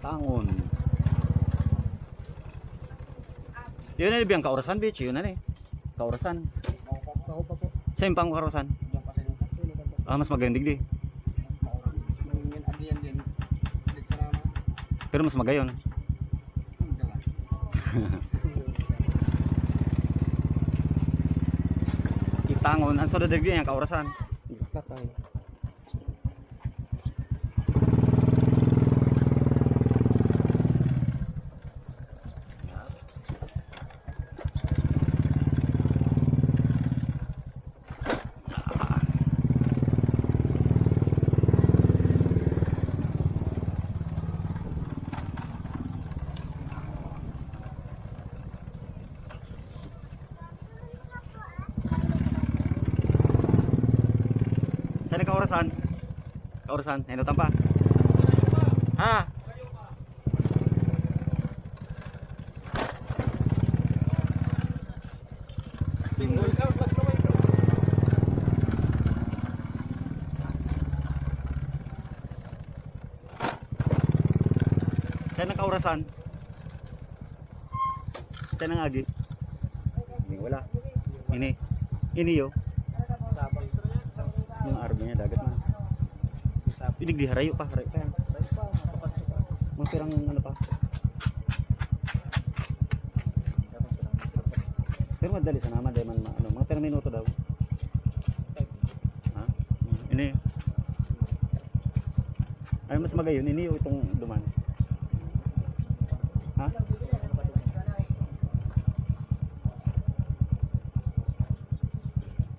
Tangon. Yun na biyang Kaurasan Beach, yun na ni. Kaurasan. Ako pa po. Sa impang Kaurasan. Diyan pa sa inyo. Ah, mas magayon digdi. Mangingin adiyan din. Ulit sa naman. Pero mas magayon. Dalan. Itangon, ang soda digdi yung Kaurasan. Katay. Saan ang Kaurasan? Kaurasan, hinutan pa. Ha? Timbol. Saan ang Kaurasan? Saan ang Agi? Hindi, wala. Ini yo. Sabang. Yung army niya, dagat na. Pinig di, harayo pa yan. Mga pirang ano pa. Pero madali sa nama, dahil man, ano, mga pirang minuto daw. Ha? Ini. Ay, mas magayon, ini o itong duman. Ha?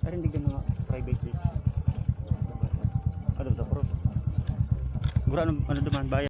Ay, hindi ka mga private beach. Ano sa pro? Gura ano duman bayan.